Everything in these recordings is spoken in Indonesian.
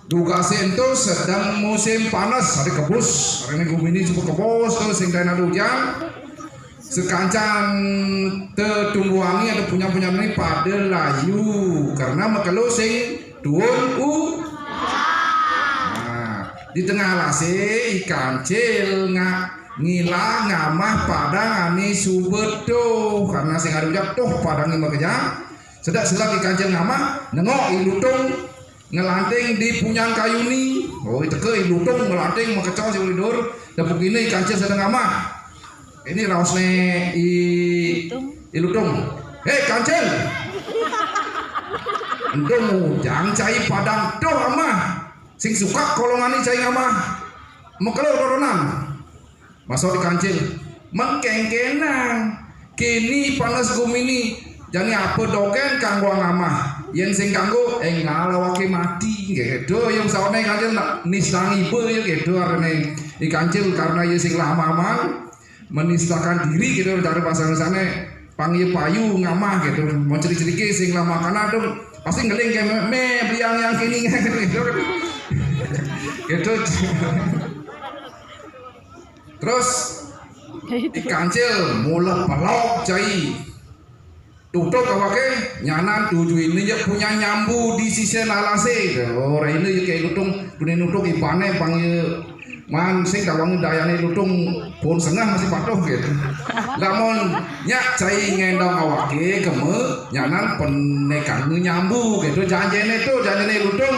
Tugas itu sedang musim panas, hari kebus, hari ini ini cukup kebus tuh sehingga ada hujan. Sekancan tetumbuhangi ada punya ini pada layu karena makalo sing tuun nah, di tengah lase ikan cil ngilang ngamah padang ani subedo karena sing ada hujan tuh padang ini bekerja sedak selagi ikan cil ngamah nengok ilutung ngelanting di punyang kayu ni oh itu ke ilutung ngelanting makecau si ulidur dan begini ikan cil sedang ngamah ini rausnya ilutung hei kancil entung jangan cai padang doh amah sing suka kolongan ini cai amah mekelo doronan masuk di kancil mengkengkenang kini panas gumini jani apa dogen kanggo amah yen sing kanggo ngalawake mati gitu yang sawane kancil nistangi be gitu arene di kancil karena ye sing lama-lama menistakan diri gitu dari pasangan sana panggil payu ngamah gitu mau ceri-ceriki sing lama karena tuh pasti ngeling kayak me beliang yang kini gitu gitu terus ikancil mulai pelok cai tutup awake nyanan tujuh ini ya punya nyambu di sisi nalase orang ini kayak lutung punya nutuk ipane panggil man sing kawang dayane lutung pun sengah masih patuh gitu lamun nyak cai ngendong awake keme nyanan penekang nyambu gitu janjene lutung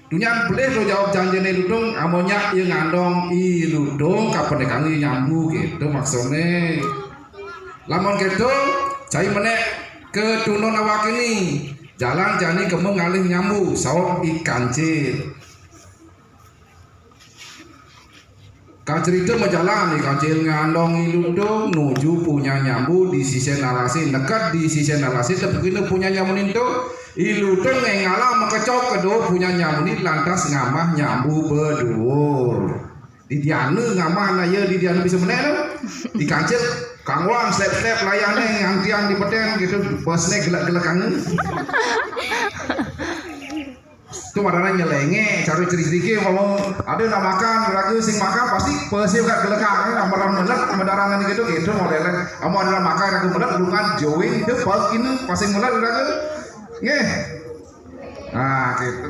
dunia boleh tuh jawab janjene lutung amonya yang ngandong lutung kapan penekang nyambu gitu maksudnya lamun gitu cai menek ke tunun awake ini jalan jani keme ngalih nyambu sawok ikan cil Kancil itu menjalani kancil ngandong iludung nuju punya nyambu di sisi narasi dekat di sisi narasi begini punya nyambu itu iludung ngalah mengkecok kedua punya nyambu ini lantas ngamah nyambu berdur di dianu ngamah na ya di dianu bisa menel di kancil kangwang step layane antian di peten gitu bosnya gelak-gelak kangen itu madana nyelenge cari ciri-ciri ngomong ada nak makan lagi sing makan pasti pasti gak gelekang amaran melet madarangan gitu modelnya kamu ada makan lagi melet lu kan join itu ini pasti melet lagi nggih nah gitu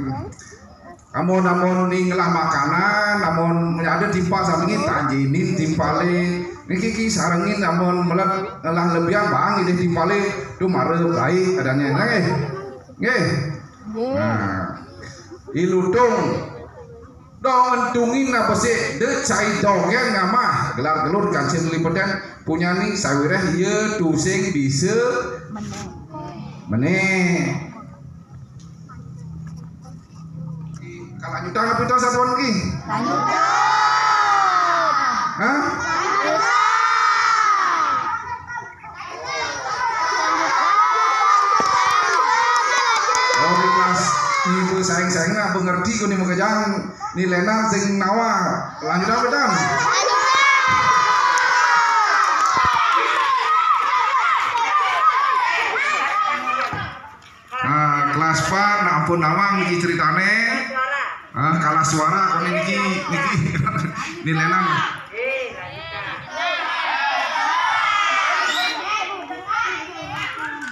kamu namun ninglah makanan namun ada timpa sampingin tanjinin timpale niki sarengin namun melet lah lebihan bang ini timpale itu marah baik adanya nggih nah iludung dong tungin apa sih de cai dongeng ngamah gelar gelur kancil lipetan punya nih sawireh iya tusing bisa meneh kalau nyutang apa itu satuan lagi hah ibu sayang nah mengerti kau ni mengejang ni lena sing nawa lanjut apa dan kelas 4 ampun nawang niki ceritane kalah suara kau niki ni lena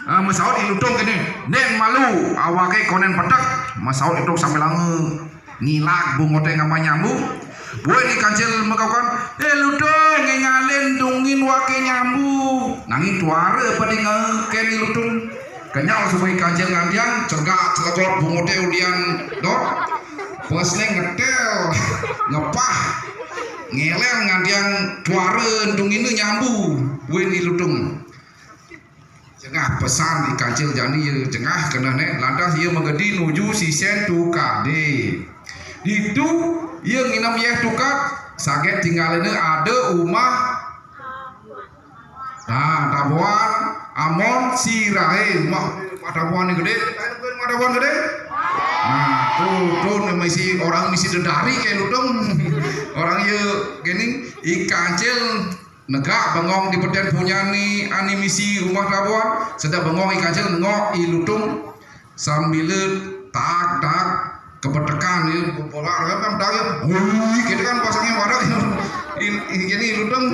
masaud iludung kene nen malu awake konen pedak masaud itu sampai lange ngilak bungote ngama nyambu boy di kancil mekaukan ludung ngalen dungin wake nyambu nangin tuare pada ngeken iludung kenyal supaya kancil ngandian cergak celakor bungote ulian dot pesne ngetel ngepah ngeleng ngandian tuare dungin nyambu boy iludung jengah pesan di kancil jani jengah kena nek lantas ia menggedi nuju sisen tukade itu ia nginam yeh tukat saget tinggalnya ada umah nah tabuan amon sirahe rumah tabuan yang gede nah tuh misi orang misi dedari kayak ludung orang ia gini ikancil negak bengong di peden punya nih animisi rumah labuan sedang bengong ikan cil ngok ilutung sambil tak kepetekan ya bola kan dah ya wih gitu kan pasangnya warak ini ludung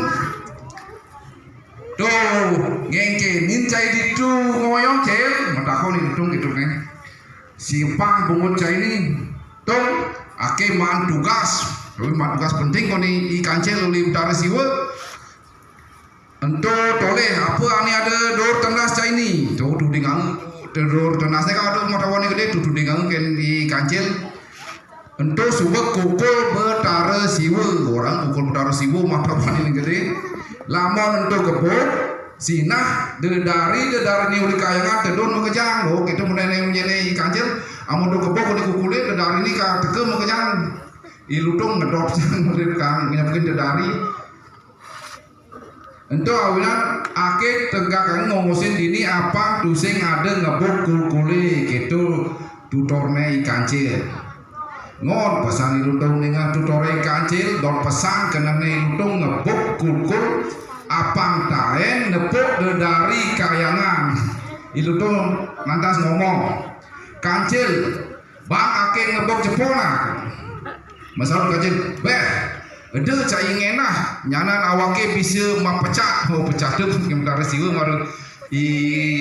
tuh ngengke nincai ditu ngoyong cel matakon ini ludung gitu kan simpang bungut cai ini tuh ake man tugas penting kau ni ikan cel uli utara siwa ento toleh apa ani ada dor tenas cai ni tuh dudingang dor tenasnya kan ada matawane gede tuh dudingang ken di kancil ento subek kukul betara siwa orang kukul betara siwa matawane gede lamon ento gebuk sinah dedari ni uli kayangan tedon mengejang oh kita mulai menjadi kancil amun do gebuk uli kukule dedari ni ka teke mengejang ilutong ngedop sang mereka mungkin dedari ento awinan ake tegak ngomosin dini apa tusing ada ngebuk kul-kule gitu tutorne ikan cil ngon pesan ilutong dengan tutore ikan cil don pesan kena ilutong ngebuk kul-kul apang taen nepuk dari kayangan ilutong lantas ngomong kancil bang ake ngebuk jepona masalah kancil beh ada cai ngenah nyanan awake bisa mapecah mau pecah tu kemtara siwa ngaru i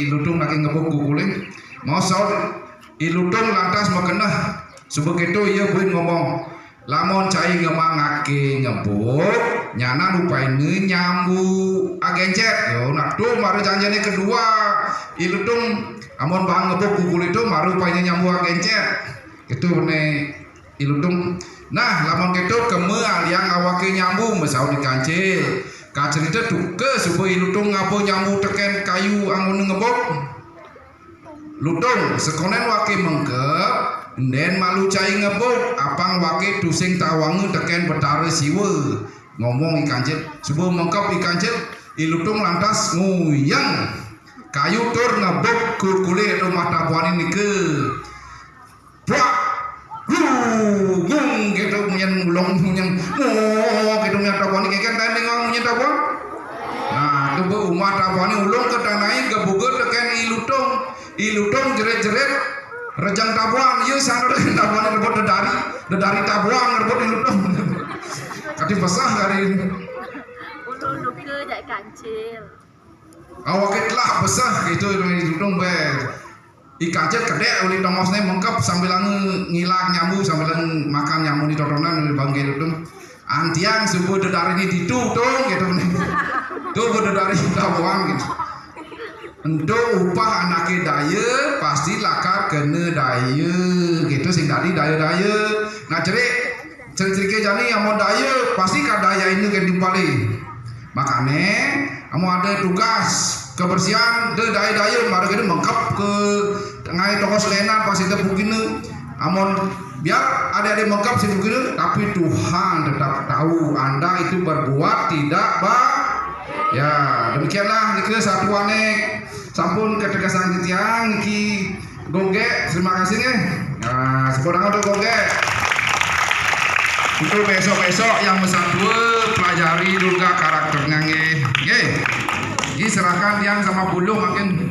lutung nak ngebuk kukuling mau saud i lutung lantas makenah sebegitu ia buin ngomong lamun cai ngemangake ngebuk nyanan upaine nyambu agencet yo nak tu maru janjane kedua i lutung amun bang ngebuk kukul itu maru upaine nyambu agencet itu ne i lutung nah lamun gitu keme aliang awake nyambu mesau di kancil kacerita tuke supaya lutung ngabo nyambu teken kayu angun ngebok lutung sekonen wake mengkep den malu cai ngebok apang wake tusing tawangu teken betara siwa ngomong ikancil supaya mengkep ikancil ilutung lantas nguyang kayu tur ngebok kukule rumah tabuan ini ke gitu punya ulong punya gitu punya tabuan ini kan tadi ngomong punya tabuan nah itu umat tabuan ini ulong ke tanai gebuger teken ilutong jeret-jeret rejang tabuan iya sana dengan tabuan yang rebut dari tabuan rebut ilutong kati besar dari ulung ke jadi kancil awak lah besar gitu ilutong ber ikan cil kedek uli tomosnya mengkep sambil ngilak nyambu sambil makan nyambu di totonan di bangkir itu antiang subuh dedari ini ditutung gitu tuh dedari tabuan gitu untuk upah anaknya daya pasti lakar kena daya gitu sing tadi daya nah cerik jani yang mau daya pasti kadaya ini kan dipali makanya kamu ada tugas kebersihan daya baru kita mengkap ke tengah toko selena pas itu begini amon biar ada mengkap sih begini tapi Tuhan tetap tahu anda itu berbuat tidak baik ya demikianlah niki satuane sampun ketegasan tiang niki goge terima kasih nih nah sekarang untuk goge untuk besok yang dua pelajari juga karakternya nih diserahkan yang sama bulu makin